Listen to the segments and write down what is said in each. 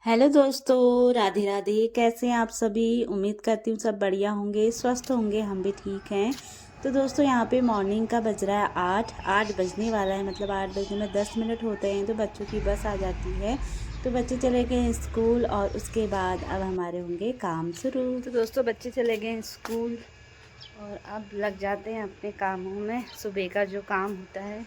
Hello दोस्तों, राधे राधे। कैसे हैं आप सभी? उम्मीद करती हूँ सब बढ़िया होंगे, स्वस्थ होंगे। हम भी ठीक हैं। तो दोस्तों यहाँ पे मॉर्निंग का बज रहा है 8 बजने वाला है। मतलब 8 बजने में 10 मिनट होते हैं तो बच्चों की बस आ जाती है। तो बच्चे चले गए हैं स्कूल और उसके बाद अब हमारे होंगे काम शुरू। तो दोस्तों बच्चे चले गए हैं स्कूल और अब लग जाते हैं अपने कामों में। सुबह का जो काम होता है,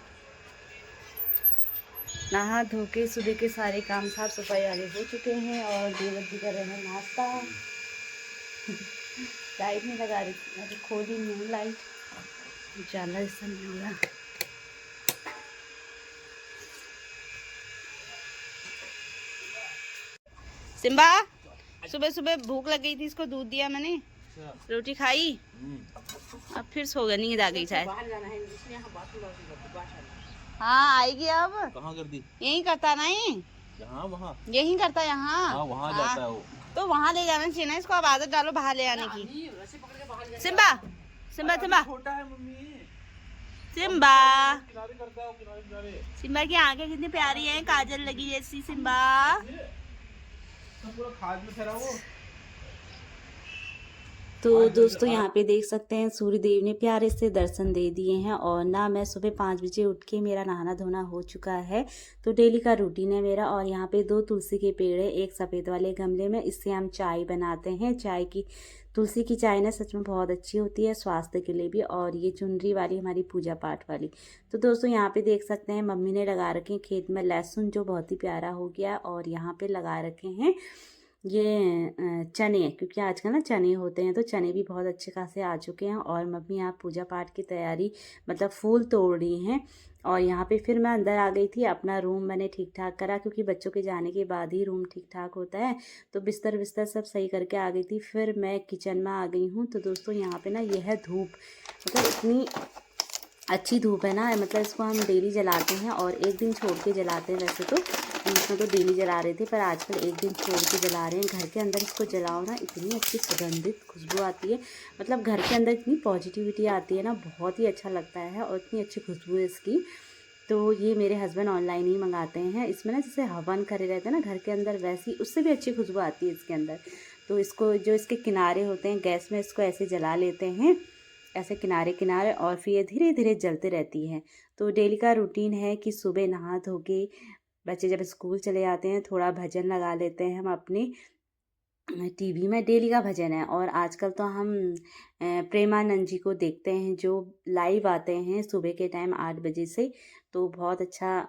नहा धो के सुबह के सारे काम साफ सफाई वाले हो चुके हैं और देवर जी कर रहे हैं नाश्ता। लाइट नहीं लगा रही थी, अभी खोली नहीं हूँ लाइट, उजाला ऐसा नहीं हो रहा। सिम्बा, सुबह सुबह भूख लग गई थी, इसको दूध दिया मैंने, रोटी खाई, अब फिर सो गया, नींद आ गई शायद। हाँ आएगी अब। कहाँ कर दी? यही करता नहीं, यहाँ वहाँ? यही करता यहाँ। हाँ वहाँ जाता है वो। तो वहाँ ले जाना चाहिए ना इसको। अब आदत डालो बाहर ले आने की। सिम्बा सिम्बा सिम्बा छोटा है मम्मी। सिम्बा किनारे करता है वो, किनारे किनारे। सिम्बा की आंखें कितनी प्यारी हैं, काजल लगी जैसी। सिम्बा सब पूरा खाद में ठहरा वो। तो दोस्तों यहाँ पे देख सकते हैं सूर्य देव ने प्यारे से दर्शन दे दिए हैं। और ना मैं सुबह 5 बजे उठ के मेरा नहाना धोना हो चुका है। तो डेली का रूटीन है मेरा। और यहाँ पे 2 तुलसी के पेड़ है, एक सफ़ेद वाले गमले में, इससे हम चाय बनाते हैं। चाय की तुलसी की चाय ना सच में बहुत अच्छी होती है स्वास्थ्य के लिए भी। और ये चुनरी वाली हमारी पूजा पाठ वाली। तो दोस्तों यहाँ पे देख सकते हैं मम्मी ने लगा रखे हैं खेत में लहसुन, जो बहुत ही प्यारा हो गया। और यहाँ पे लगा रखे हैं ये चने, क्योंकि आजकल ना चने होते हैं, तो चने भी बहुत अच्छे खासे आ चुके हैं। और मम्मी यहाँ पूजा पाठ की तैयारी, मतलब फूल तोड़ रही हैं। और यहाँ पे फिर मैं अंदर आ गई थी। अपना रूम मैंने ठीक ठाक करा, क्योंकि बच्चों के जाने के बाद ही रूम ठीक ठाक होता है। तो बिस्तर बिस्तर सब सही करके आ गई थी। फिर मैं किचन में आ गई हूँ। तो दोस्तों यहाँ पे ना यह है धूप, मतलब इतनी अच्छी धूप है ना, मतलब इसको हम डेली जलाते हैं और एक दिन छोड़ के जलाते हैं। वैसे तो इसमें तो डेली जला रहे थे, पर आजकल एक दिन छोड़ के जला रहे हैं। घर के अंदर इसको जलाओ ना, इतनी अच्छी सुगंधित खुशबू आती है। मतलब घर के अंदर इतनी पॉजिटिविटी आती है ना, बहुत ही अच्छा लगता है। और इतनी अच्छी खुशबू है इसकी। तो ये मेरे हस्बैंड ऑनलाइन ही मंगाते हैं। इसमें ना जैसे हवन करे रहते हैं ना घर के अंदर, वैसी उससे भी अच्छी खुशबू आती है इसके अंदर। तो इसको जो इसके किनारे होते हैं गैस में, इसको ऐसे जला लेते हैं, ऐसे किनारे किनारे, और फिर ये धीरे धीरे जलते रहती है। तो डेली का रूटीन है कि सुबह नहा धो के बच्चे जब स्कूल चले जाते हैं, थोड़ा भजन लगा लेते हैं हम अपने टीवी में। डेली का भजन है। और आजकल तो हम प्रेमानंद जी को देखते हैं, जो लाइव आते हैं सुबह के टाइम 8 बजे से। तो बहुत अच्छा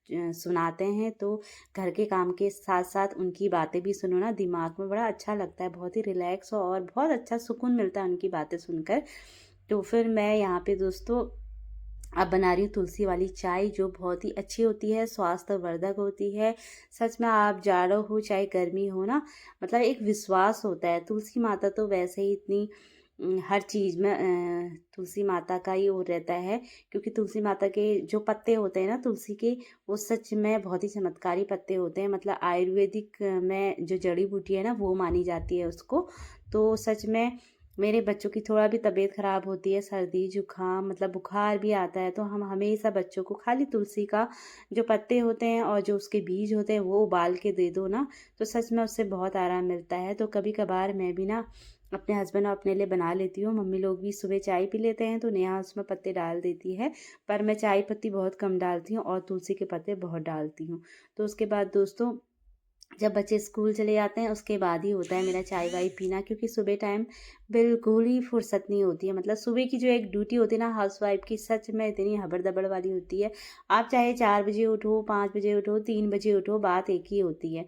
सुनाते हैं। तो घर के काम के साथ साथ उनकी बातें भी सुनो ना, दिमाग में बड़ा अच्छा लगता है, बहुत ही रिलैक्स और बहुत अच्छा सुकून मिलता है उनकी बातें सुनकर। तो फिर मैं यहाँ पे दोस्तों अब बना रही हूँ तुलसी वाली चाय, जो बहुत ही अच्छी होती है, स्वास्थ्यवर्धक होती है। सच में आप जाड़ो हो चाहे गर्मी हो ना, मतलब एक विश्वास होता है। तुलसी माता तो वैसे ही इतनी हर चीज़ में तुलसी माता का ही वो रहता है। क्योंकि तुलसी माता के जो पत्ते होते हैं ना तुलसी के, वो सच में बहुत ही चमत्कारी पत्ते होते हैं। मतलब आयुर्वेदिक में जो जड़ी बूटी है ना, वो मानी जाती है उसको। तो सच में मेरे बच्चों की थोड़ा भी तबीयत ख़राब होती है, सर्दी जुकाम, मतलब बुखार भी आता है, तो हम हमेशा बच्चों को खाली तुलसी का जो पत्ते होते हैं और जो उसके बीज होते हैं वो उबाल के दे दो ना, तो सच में उससे बहुत आराम मिलता है। तो कभी कभार मैं भी ना अपने हस्बैंड और अपने लिए बना लेती हूँ। मम्मी लोग भी सुबह चाय पी लेते हैं, तो नेहा उसमें पत्ते डाल देती है। पर मैं चाय पत्ती बहुत कम डालती हूँ और तुलसी के पत्ते बहुत डालती हूँ। तो उसके बाद दोस्तों जब बच्चे स्कूल चले जाते हैं उसके बाद ही होता है मेरा चाय वाय पीना। क्योंकि सुबह टाइम बिल्कुल ही फुर्सत नहीं होती है। मतलब सुबह की जो एक ड्यूटी होती है ना हाउस वाइफ की, सच में इतनी हबड़ दबड़ वाली होती है। आप चाहे 4 बजे उठो, 5 बजे उठो, 3 बजे उठो, बात एक ही होती है।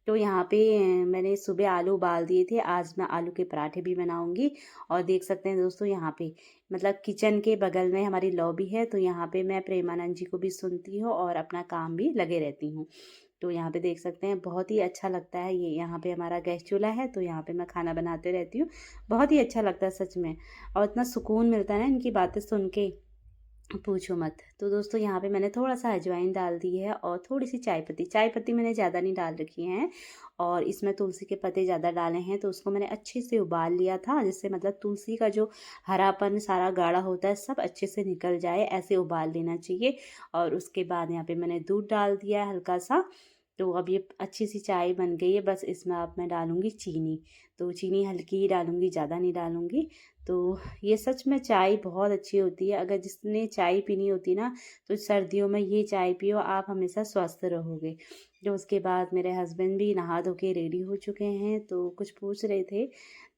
तो यहाँ पे मैंने सुबह आलू उबाल दिए थे, आज मैं आलू के पराठे भी बनाऊंगी। और देख सकते हैं दोस्तों यहाँ पे, मतलब किचन के बगल में हमारी लॉबी है, तो यहाँ पे मैं प्रेमानंद जी को भी सुनती हूँ और अपना काम भी लगे रहती हूँ। तो यहाँ पे देख सकते हैं बहुत ही अच्छा लगता है। ये यहाँ पे हमारा गैस चूल्हा है, तो यहाँ पे मैं खाना बनाते रहती हूँ। बहुत ही अच्छा लगता है सच में, और इतना सुकून मिलता है ना इनकी बातें सुन के, पूछो मत। तो दोस्तों यहाँ पे मैंने थोड़ा सा अजवाइन डाल दी है और थोड़ी सी चाय पत्ती मैंने ज़्यादा नहीं डाल रखी है। और इसमें तुलसी के पत्ते ज़्यादा डाले हैं, तो उसको मैंने अच्छे से उबाल लिया था, जिससे मतलब तुलसी का जो हरापन सारा गाढ़ा होता है सब अच्छे से निकल जाए, ऐसे उबाल लेना चाहिए। और उसके बाद यहाँ पे मैंने दूध डाल दिया है हल्का सा, तो अब ये अच्छी सी चाय बन गई है। बस इसमें अब मैं डालूँगी चीनी, तो चीनी हल्की ही डालूँगी, ज़्यादा नहीं डालूँगी। तो ये सच में चाय बहुत अच्छी होती है। अगर जिसने चाय पीनी होती ना, तो सर्दियों में ये चाय पियो, आप हमेशा स्वस्थ रहोगे। तो उसके बाद मेरे हस्बैंड भी नहा धो के रेडी हो चुके हैं, तो कुछ पूछ रहे थे।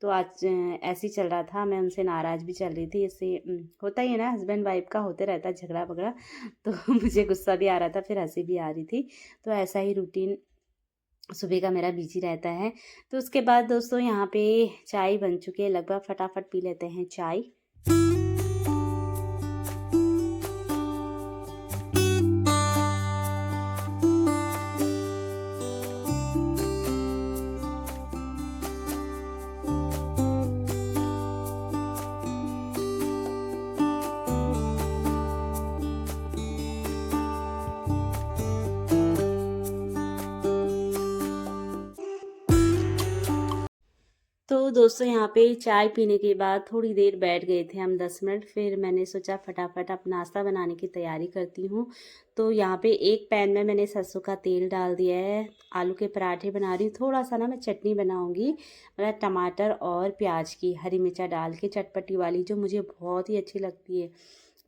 तो आज ऐसे ही चल रहा था, मैं उनसे नाराज़ भी चल रही थी। इससे होता ही है ना, हस्बैंड वाइफ का होते रहता है झगड़ा-वगड़ा। तो मुझे गुस्सा भी आ रहा था, फिर हँसी भी आ रही थी। तो ऐसा ही रूटीन सुबह का मेरा बिजी रहता है। तो उसके बाद दोस्तों यहाँ पे चाय बन चुकी है लगभग, फटाफट पी लेते हैं चाय। तो दोस्तों यहाँ पे चाय पीने के बाद थोड़ी देर बैठ गए थे हम 10 मिनट। फिर मैंने सोचा फटाफट अब नाश्ता बनाने की तैयारी करती हूँ। तो यहाँ पे एक पैन में मैंने सरसों का तेल डाल दिया है, आलू के पराठे बना रही हूँ। थोड़ा सा ना मैं चटनी बनाऊँगी, मतलब टमाटर और प्याज की, हरी मिर्चा डाल के चटपटी वाली, जो मुझे बहुत ही अच्छी लगती है।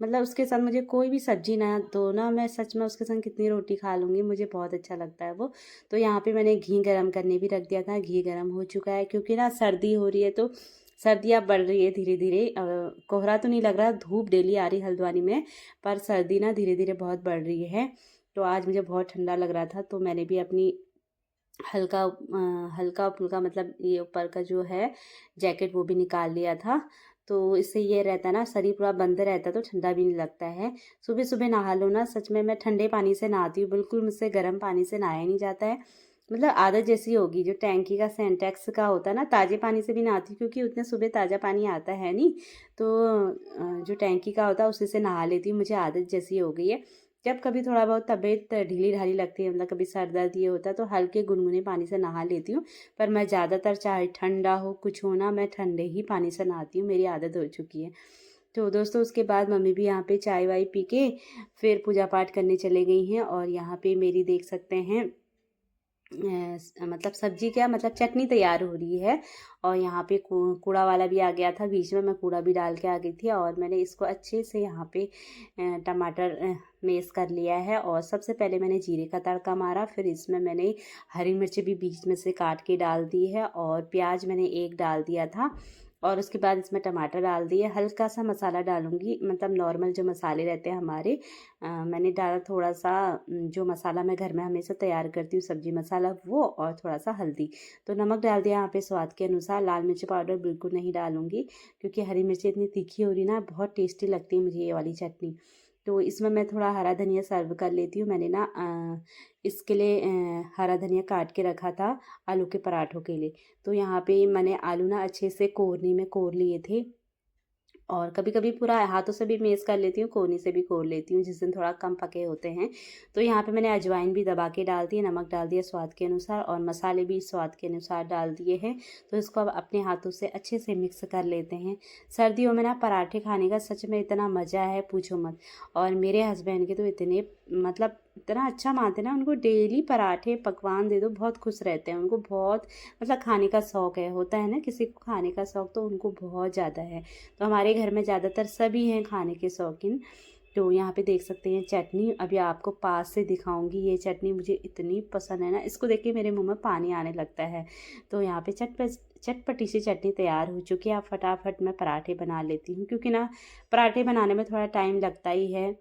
मतलब उसके साथ मुझे कोई भी सब्जी ना दो ना, मैं सच में उसके संग कितनी रोटी खा लूँगी, मुझे बहुत अच्छा लगता है वो। तो यहाँ पे मैंने घी गरम करने भी रख दिया था। घी गरम हो चुका है, क्योंकि ना सर्दी हो रही है, तो सर्दी अब बढ़ रही है धीरे धीरे। कोहरा तो नहीं लग रहा, धूप डेली आ रही हल्द्वानी में, पर सर्दी ना धीरे धीरे बहुत बढ़ रही है। तो आज मुझे बहुत ठंडा लग रहा था, तो मैंने भी अपनी हल्का फुल्का, मतलब ये ऊपर का जो है जैकेट, वो भी निकाल लिया था। तो इससे ये रहता है ना, शरीर पूरा बंद रहता है, तो ठंडा भी नहीं लगता है। सुबह सुबह नहा लो ना, सच में मैं ठंडे पानी से नहाती हूँ, बिल्कुल मुझसे गर्म पानी से नहाया नहीं जाता है। मतलब आदत जैसी होगी, जो टैंकी का सेंटेक्स का होता है ना, ताज़े पानी से भी नहाती हूँ, क्योंकि उतने सुबह ताज़ा पानी आता है नहीं। तो जो टैंकी का होता है उसी से नहा लेती हूँ, मुझे आदत जैसी हो गई है। जब कभी थोड़ा बहुत तबीयत ढीली ढाली लगती है, मतलब कभी सर दर्द ये होता है, तो हल्के गुनगुने पानी से नहा लेती हूँ। पर मैं ज़्यादातर चाहे ठंडा हो कुछ हो ना, मैं ठंडे ही पानी से नहाती हूँ, मेरी आदत हो चुकी है। तो दोस्तों उसके बाद मम्मी भी यहाँ पे चाय वाय पी के फिर पूजा पाठ करने चले गई हैं। और यहाँ पे मेरी देख सकते हैं मतलब सब्जी क्या, मतलब चटनी तैयार हो रही है। और यहाँ पे कूड़ा वाला भी आ गया था बीच में, मैं कूड़ा भी डाल के आ गई थी। और मैंने इसको अच्छे से यहाँ पे टमाटर मेस कर लिया है। और सबसे पहले मैंने जीरे का तड़का मारा, फिर इसमें मैंने हरी मिर्च भी बीच में से काट के डाल दी है, और प्याज मैंने एक डाल दिया था। और उसके बाद इसमें टमाटर डाल दिए, हल्का सा मसाला डालूंगी, मतलब नॉर्मल जो मसाले रहते हैं हमारे। मैंने डाला थोड़ा सा जो मसाला मैं घर में हमेशा तैयार करती हूँ, सब्जी मसाला वो, और थोड़ा सा हल्दी। तो नमक डाल दिया यहाँ पे स्वाद के अनुसार। लाल मिर्च पाउडर बिल्कुल नहीं डालूंगी, क्योंकि हरी मिर्ची इतनी तीखी हो रही ना, बहुत टेस्टी लगती है मुझे ये वाली चटनी। तो इसमें मैं थोड़ा हरा धनिया सर्व कर लेती हूँ। मैंने ना इसके लिए हरा धनिया काट के रखा था आलू के पराठों के लिए। तो यहाँ पे मैंने आलू ना अच्छे से कोरनी में कोर लिए थे, और कभी कभी पूरा हाथों से भी मेस कर लेती हूँ, कोनी से भी कोर लेती हूँ, जिस दिन थोड़ा कम पके होते हैं। तो यहाँ पे मैंने अजवाइन भी दबा के डाल दी, नमक डाल दिया स्वाद के अनुसार, और मसाले भी स्वाद के अनुसार डाल दिए हैं। तो इसको अब अपने हाथों से अच्छे से मिक्स कर लेते हैं। सर्दियों में ना पराठे खाने का सच में इतना मज़ा है, पूछो मत। और मेरे हस्बैंड के तो इतने, मतलब इतना अच्छा मानते हैं ना, उनको डेली पराठे पकवान दे दो बहुत खुश रहते हैं। उनको बहुत, मतलब खाने का शौक़ है, होता है ना किसी को खाने का शौक़, तो उनको बहुत ज़्यादा है। तो हमारे घर में ज़्यादातर सभी हैं खाने के शौकीन। तो यहाँ पे देख सकते हैं चटनी, अभी आपको पास से दिखाऊंगी। ये चटनी मुझे इतनी पसंद है ना, इसको देख के मेरे मुंह में पानी आने लगता है। तो यहाँ पे चटपटी सी चटनी तैयार हो चुकी है। अब फटाफट मैं पराठे बना लेती हूँ, क्योंकि ना पराठे बनाने में थोड़ा टाइम लगता ही है।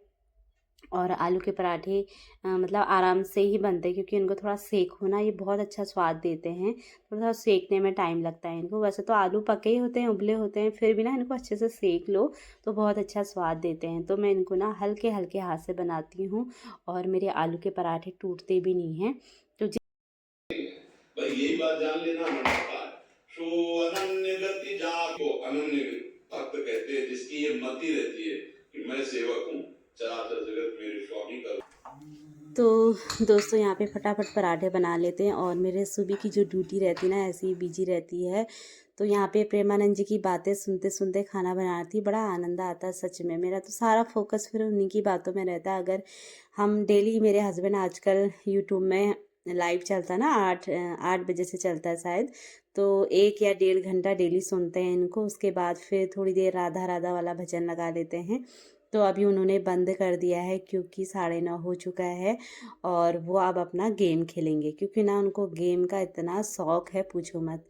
और आलू के पराठे मतलब आराम से ही बनते हैं, क्योंकि इनको थोड़ा सेक होना, ये बहुत अच्छा स्वाद देते हैं। थोड़ा सेकने में टाइम लगता है इनको। वैसे तो आलू पके ही होते हैं, उबले होते हैं, फिर भी ना इनको अच्छे से सेक लो तो बहुत अच्छा स्वाद देते हैं। तो मैं इनको ना हल्के हल्के हाथ से बनाती हूँ, और मेरे आलू के पराठे टूटते भी नहीं हैं। तो भाई यही बात जान लेना मनता है। सो अनन्य गति जाको अनन्य भक्त कहते हैं, जिसकी ये मति रहती है कि मैं सेवक हूँ, चराचर जगत मेरे स्वामी का। तो दोस्तों यहाँ पे फटाफट पराठे बना लेते हैं। और मेरे सुबह की जो ड्यूटी रहती है ना, ऐसी ही बिजी रहती है। तो यहाँ पे प्रेमानंद जी की बातें सुनते सुनते खाना बनाती, बड़ा आनंद आता है सच में। मेरा तो सारा फोकस फिर उन्हीं की बातों में रहता है। अगर हम डेली, मेरे हस्बैंड आजकल यूट्यूब में लाइव चलता है ना, 8 बजे से चलता है शायद, तो 1 या 1.5 घंटा डेली सुनते हैं इनको। उसके बाद फिर थोड़ी देर राधा राधा वाला भजन लगा लेते हैं। तो अभी उन्होंने बंद कर दिया है क्योंकि 9:30 हो चुका है और वो अब अपना गेम खेलेंगे, क्योंकि ना उनको गेम का इतना शौक़ है पूछो मत।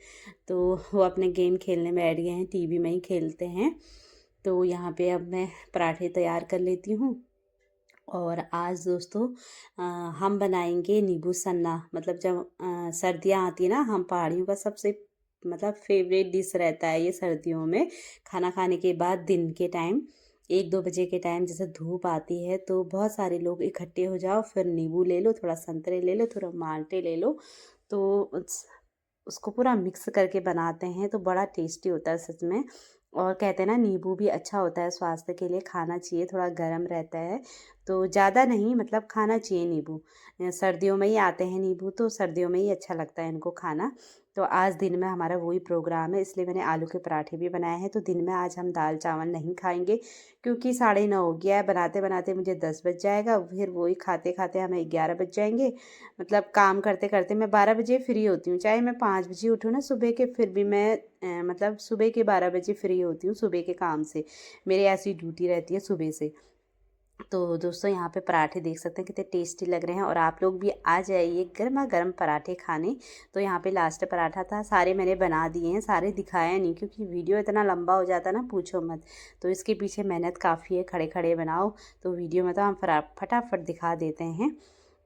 तो वो अपने गेम खेलने में बैठ गए हैं, टीवी में ही खेलते हैं। तो यहाँ पे अब मैं पराठे तैयार कर लेती हूँ। और आज दोस्तों हम बनाएंगे नींबू सन्ना। मतलब जब सर्दियाँ आती है ना, हम पहाड़ियों का सबसे मतलब फेवरेट डिश रहता है ये सर्दियों में। खाना खाने के बाद दिन के टाइम 1-2 बजे के टाइम जैसे धूप आती है तो बहुत सारे लोग इकट्ठे हो जाओ, फिर नींबू ले लो, थोड़ा संतरे ले लो, थोड़ा माल्टे ले लो, तो उसको पूरा मिक्स करके बनाते हैं तो बड़ा टेस्टी होता है सच में। और कहते हैं ना नींबू भी अच्छा होता है स्वास्थ्य के लिए, खाना चाहिए, थोड़ा गर्म रहता है तो ज़्यादा नहीं, मतलब खाना चाहिए नींबू। सर्दियों में ही आते हैं नींबू, तो सर्दियों में ही अच्छा लगता है इनको खाना। तो आज दिन में हमारा वही प्रोग्राम है, इसलिए मैंने आलू के पराठे भी बनाए हैं। तो दिन में आज हम दाल चावल नहीं खाएंगे क्योंकि 9:30 हो गया है, बनाते बनाते मुझे 10 बज जाएगा, फिर वही खाते खाते हमें 11 बज जाएंगे। मतलब काम करते करते मैं 12 बजे फ्री होती हूँ, चाहे मैं 5 बजे उठूँ ना सुबह के, फिर भी मैं मतलब सुबह के 12 बजे फ्री होती हूँ सुबह के काम से। मेरी ऐसी ड्यूटी रहती है सुबह से। तो दोस्तों यहाँ पे पराठे देख सकते हैं कितने टेस्टी लग रहे हैं, और आप लोग भी आ जाइए गर्मा गर्म पराठे खाने। तो यहाँ पे लास्ट पराठा था, सारे मैंने बना दिए हैं, सारे दिखाया नहीं क्योंकि वीडियो इतना लंबा हो जाता ना पूछो मत। तो इसके पीछे मेहनत काफ़ी है, खड़े खड़े बनाओ, तो वीडियो में तो हम फटाफट दिखा देते हैं।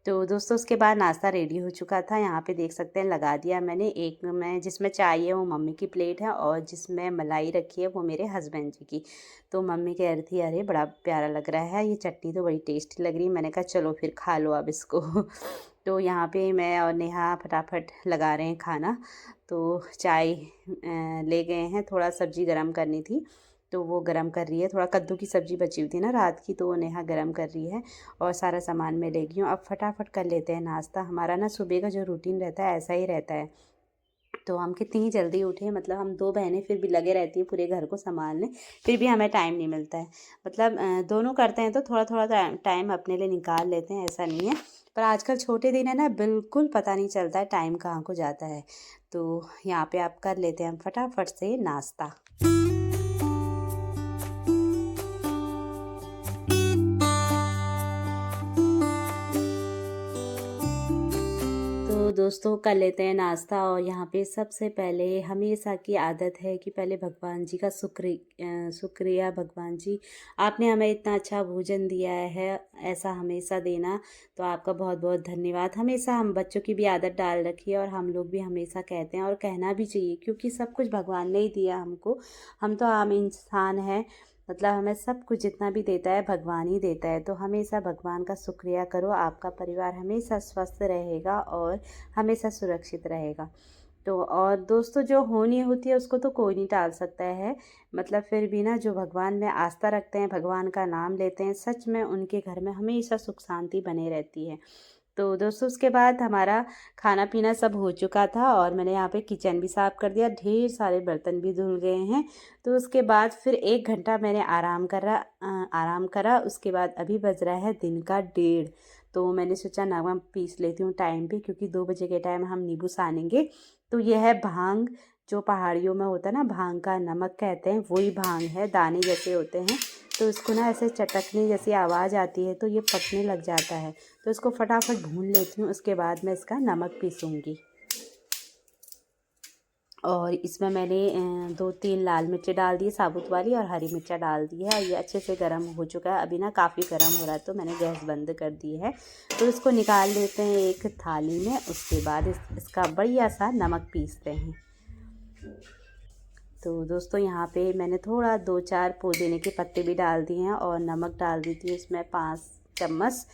तो दोस्तों उसके बाद नाश्ता रेडी हो चुका था, यहाँ पे देख सकते हैं लगा दिया मैंने। एक में जिसमें चाय है वो मम्मी की प्लेट है, और जिसमें मलाई रखी है वो मेरे हस्बैंड जी की। तो मम्मी कह रही थी अरे बड़ा प्यारा लग रहा है, ये चटनी तो बड़ी टेस्टी लग रही है। मैंने कहा चलो फिर खा लो अब इसको। तो यहाँ पे मैं और नेहा फटाफट लगा रहे हैं खाना। तो चाय ले गए हैं, थोड़ा सब्ज़ी गरम करनी थी तो वो गरम कर रही है। थोड़ा कद्दू की सब्ज़ी बची हुई थी ना रात की, तो वो नेहा गरम कर रही है, और सारा सामान मैं ले गई हूँ। अब फटाफट कर लेते हैं नाश्ता। हमारा ना सुबह का जो रूटीन रहता है ऐसा ही रहता है। तो हम कितनी ही जल्दी उठे, मतलब हम 2 बहनें फिर भी लगे रहती हैं पूरे घर को संभालने, फिर भी हमें टाइम नहीं मिलता है। मतलब दोनों करते हैं तो थोड़ा थोड़ा टाइम अपने लिए निकाल लेते हैं, ऐसा नहीं है। पर आजकल छोटे दिन है ना, बिल्कुल पता नहीं चलता है टाइम कहाँ को जाता है। तो यहाँ पे आप कर लेते हैं हम फटाफट से नाश्ता। तो दोस्तों कर लेते हैं नाश्ता, और यहाँ पे सबसे पहले हमेशा की आदत है कि पहले भगवान जी का शुक्रिया भगवान जी, आपने हमें इतना अच्छा भोजन दिया है, ऐसा हमेशा देना। तो आपका बहुत बहुत धन्यवाद। हमेशा हम बच्चों की भी आदत डाल रखी है, और हम लोग भी हमेशा कहते हैं और कहना भी चाहिए, क्योंकि सब कुछ भगवान ने ही दिया हमको। हम तो आम इंसान हैं, मतलब हमें सब कुछ जितना भी देता है भगवान ही देता है। तो हमेशा भगवान का शुक्रिया करो, आपका परिवार हमेशा स्वस्थ रहेगा और हमेशा सुरक्षित रहेगा। तो और दोस्तों जो होनी होती है उसको तो कोई नहीं टाल सकता है। मतलब फिर भी ना जो भगवान में आस्था रखते हैं, भगवान का नाम लेते हैं, सच में उनके घर में हमेशा सुख शांति बने रहती है। तो दोस्तों उसके बाद हमारा खाना पीना सब हो चुका था, और मैंने यहाँ पे किचन भी साफ़ कर दिया, ढेर सारे बर्तन भी धुल गए हैं। तो उसके बाद फिर 1 घंटा मैंने आराम करा। उसके बाद अभी बज रहा है दिन का 1:30। तो मैंने सोचा नमक पीस लेती हूँ टाइम पे, क्योंकि 2 बजे के टाइम हम नींबू सानेंगे। तो यह है भांग, जो पहाड़ियों में होता है ना, भांग का नमक कहते हैं, वही भांग है, दाने जैसे होते हैं। तो इसको ना ऐसे चटकने जैसी आवाज़ आती है तो ये पकने लग जाता है, तो इसको फटाफट भून लेती हूँ। उसके बाद मैं इसका नमक पीसूँगी। और इसमें मैंने 2-3 लाल मिर्ची डाल दी साबुत वाली, और हरी मिर्चा डाल दी है। ये अच्छे से गर्म हो चुका है, अभी ना काफ़ी गर्म हो रहा है तो मैंने गैस बंद कर दी है। तो इसको निकाल लेते हैं एक थाली में। उसके बाद इसका बढ़िया सा नमक पीसते हैं। तो दोस्तों यहाँ पे मैंने थोड़ा 2-4 पुदीने के पत्ते भी डाल दिए हैं, और नमक डाल दी थी इसमें 5 चम्मच।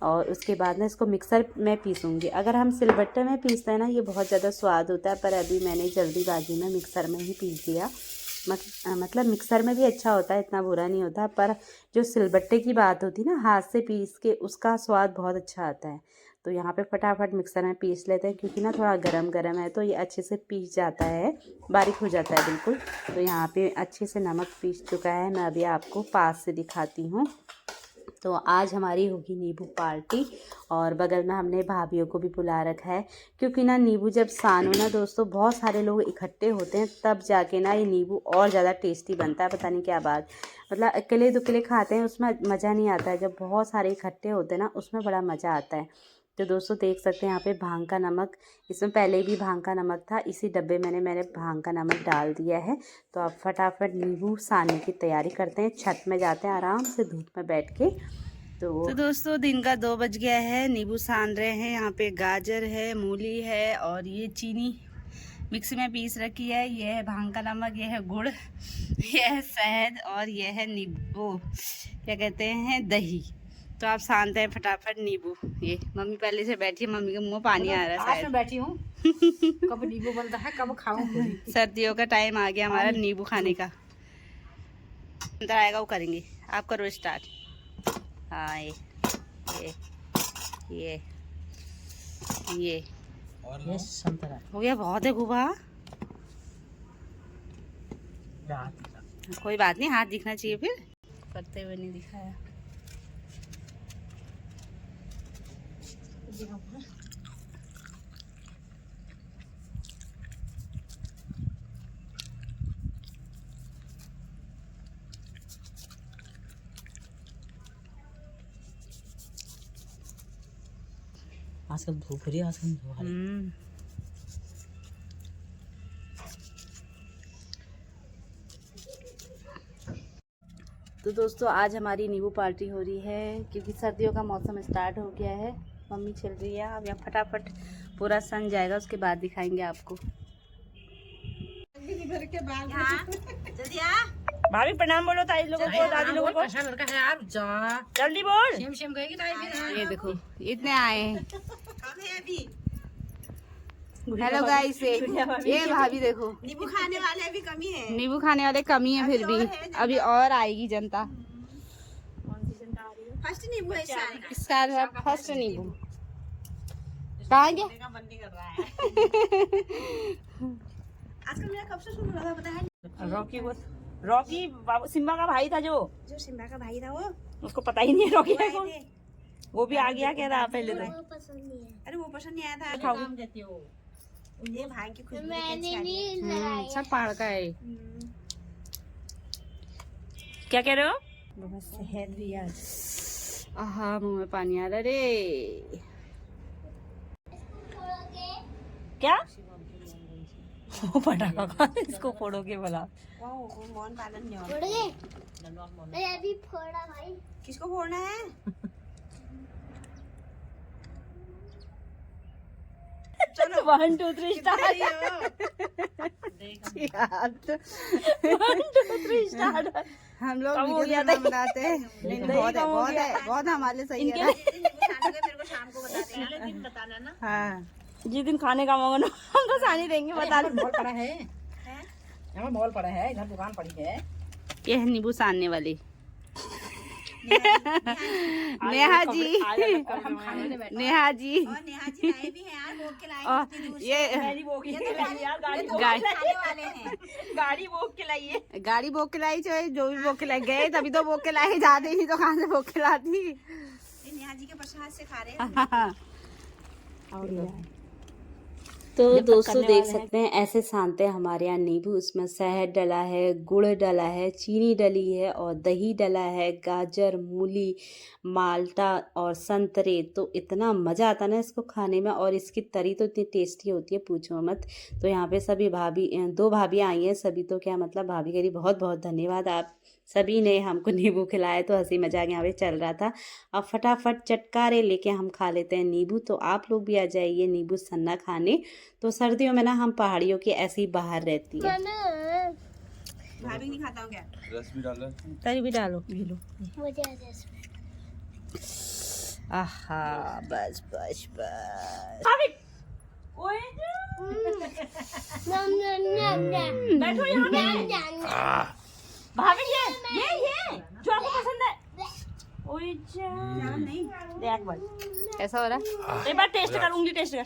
और उसके बाद ना इसको मिक्सर में पीसूँगी। अगर हम सिलबट्टे में पीसते हैं ना, ये बहुत ज़्यादा स्वाद होता है, पर अभी मैंने जल्दीबाजी में मिक्सर में ही पीस दिया। मतलब मिक्सर में भी अच्छा होता है, इतना बुरा नहीं होता, पर जो सिलबट्टे की बात होती है ना, हाथ से पीस के, उसका स्वाद बहुत अच्छा आता है। तो यहाँ पे फटाफट मिक्सर में पीस लेते हैं, क्योंकि ना थोड़ा गरम गरम है तो ये अच्छे से पीस जाता है, बारीक हो जाता है बिल्कुल। तो यहाँ पे अच्छे से नमक पीस चुका है, मैं अभी आपको पास से दिखाती हूँ। तो आज हमारी होगी नींबू पार्टी और बगल में हमने भाभीयों को भी बुला रखा है, क्योंकि ना नींबू जब सानो ना दोस्तों बहुत सारे लोग इकट्ठे होते हैं तब जाके ना ये नींबू और ज़्यादा टेस्टी बनता है। पता नहीं क्या बात, मतलब अकेले दुकेले खाते हैं उसमें मज़ा नहीं आता है, जब बहुत सारे इकट्ठे होते हैं ना उसमें बड़ा मज़ा आता है। तो दोस्तों देख सकते हैं यहाँ पे भांग का नमक, इसमें पहले भी भांग का नमक था, इसी डब्बे में मैंने भांग का नमक डाल दिया है। तो अब फटाफट नींबू सानने की तैयारी करते हैं, छत में जाते हैं आराम से धूप में बैठ के। तो दोस्तों दिन का 2 बज गया है, नींबू सान रहे हैं। यहाँ पे गाजर है, मूली है और ये चीनी मिक्सी में पीस रखी है। ये है भांग का नमक, ये है गुड़, ये है शहद और ये है नींबू, क्या कहते हैं, दही। तो आप सानते हैं फटाफट नींबू। ये मम्मी पहले से बैठी है, मम्मी के मुंह में पानी आ रहा है। आज मैं बैठी हूँ, कब नींबू बनता है कब खाऊं। सर्दियों का टाइम आ गया हमारा नींबू खाने का। अंदर आएगा वो करेंगे, आप करो स्टार्ट। हाँ ये ये संतरा हो गया, बहुत है गुबा। कोई बात नहीं, हाथ दिखना चाहिए, फिर करते हुए नहीं दिखाया। आजकल धूप हो रही है, आजकल धूप हो रही है। तो दोस्तों आज हमारी नींबू पार्टी हो रही है क्योंकि सर्दियों का मौसम स्टार्ट हो गया है। मम्मी चल रही है, अब यहाँ फटाफट पूरा सन जाएगा, उसके बाद दिखाएंगे आपको। भाभी प्रणाम बोलो ताई लोगों को, दादी लोगों को। कैसा लड़का है यार, जा जल्दी बोल। शेम शेम गएगी ताई भी। ये देखो इतने आए हैं। हेलो गाइस, ये भाभी देखो, नींबू खाने वाले भी कमी है, नींबू खाने वाले कमी है, फिर भी अभी और आएगी जनता। फर्स्ट नींबू है इसका फर्स्ट नींबू कहाँ गया? बंदी कर रहा है। आजकल मेरा कब से सुन रहा था, पता है? रॉकी सिम्बा का भाई था, जो सिम्बा का भाई था वो, उसको पता ही नहीं है रॉकी है कौन। थे। वो भी आ गया कह रहा पहले तो। अरे वो पसंद नहीं आया था। काम देती हो ये भाई की खुशबू अच्छी आ रही है। सब पहाड़ का है। क्या कह रहे हो? बहुत शहद भी है। आहा मुंह में पानी आ रहा रे। क्या वो पटाखा खा इसको फोड़ोगे भला? वो मौन पालन नहीं फोड़ गए? मैं अभी फोड़ा भाई। किसको फोड़ना है? चलो 1 2 3 स्टार्ट। 1 2 3 स्टार्ट। हम लोग कम हो वीडियो गया ना था। बनाते हैं, लेकिन दही बहुत है, कम हो बहुत गया। है, बहुत हमारे सही है। मेरे को शाम को बता देना। दिन बताना ना। हाँ जिस दिन खाने का मंगो हम तो सानी देंगे, बता दो। मॉल पड़ा है, यहाँ मॉल पड़ा है, इधर दुकान पड़ी है। ये है नींबू सानने वाली नेहा जी। नेहा जी और नेहा जी लाए भी हैं यार, भोग के लाए और इतनी दूर से। ये ये तो गाड़ी खाने वाले हैं। गाड़ी भोग के लाइए। गाड़ी बोक के लाई, चाहे जो भी बोक के लाई गए तभी तो बोक के लाई, जाते ही तो कहाँ से बोक के लाती। ये नेहा जी के प्रसाद से खा रहे हैं। तो दोस्तों देख सकते हैं ऐसे सानते हैं हमारे यहाँ नींबू। उसमें शहद डला है, गुड़ डला है, चीनी डली है और दही डला है, गाजर, मूली, माल्टा और संतरे। तो इतना मज़ा आता ना इसको खाने में, और इसकी तरी तो इतनी टेस्टी होती है पूछो मत। तो यहाँ पे सभी भाभी 2 भाभी आई हैं, सभी तो क्या मतलब भाभी के लिए बहुत बहुत धन्यवाद, आप सभी ने हमको नींबू खिलाए। तो हंसी मजाक यहाँ पे चल रहा था। अब फटाफट चटकारे लेके हम खा लेते हैं नींबू। तो आप लोग भी आ जाइए नींबू सन्ना खाने। तो सर्दियों में ना हम पहाड़ियों के ऐसे ही बाहर रहती है। भाभी नहीं खाता हूँ क्या? रस भी डाला। तरी भी डालो, पी लो। मुझे ऐसे आहा बस बस बस। नम नम नम नम। बैठो यहाँ पे। नम नम नम। भाभी ये जो आपको पसंद है। ओए जा नहीं देख बार, कैसा हो रहा? एक बार टेस्ट करूंगी, टेस्ट कर।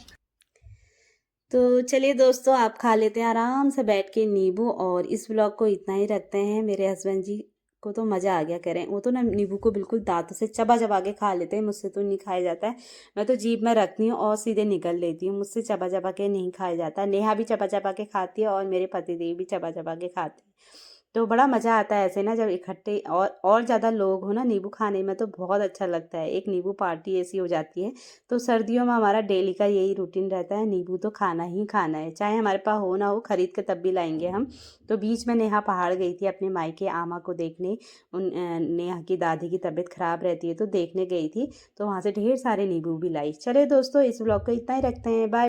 तो चलिए दोस्तों आप खा लेते हैं आराम से बैठ के नींबू। और इस ब्लॉग को इतना ही रखते हैं। मेरे हस्बैंड जी को तो मज़ा आ गया, कह रहे हैं। वो तो ना नींबू को बिल्कुल दांतों से चबा चबा के खा लेते हैं, मुझसे तो नहीं खाया जाता है। मैं तो जीभ में रखती हूँ और सीधे निकल लेती हूँ, मुझसे चबा चबा के नहीं खाया जाता। नेहा भी चबा चबा के खाती है और मेरे पतिदेव भी चबा चबा के खाते हैं। तो बड़ा मज़ा आता है ऐसे ना, जब इकट्ठे और ज़्यादा लोग हो ना नींबू खाने में, तो बहुत अच्छा लगता है। एक नींबू पार्टी ऐसी हो जाती है। तो सर्दियों में हमारा डेली का यही रूटीन रहता है, नींबू तो खाना ही खाना है, चाहे हमारे पास हो ना हो, खरीद के तब भी लाएंगे हम। तो बीच में नेहा पहाड़ गई थी अपने मायके आमा को देखने। नेहा की दादी की तबीयत ख़राब रहती है तो देखने गई थी, तो वहाँ से ढेर सारे नींबू भी लाई। चले दोस्तों, इस ब्लॉग को इतना ही रखते हैं, बाय।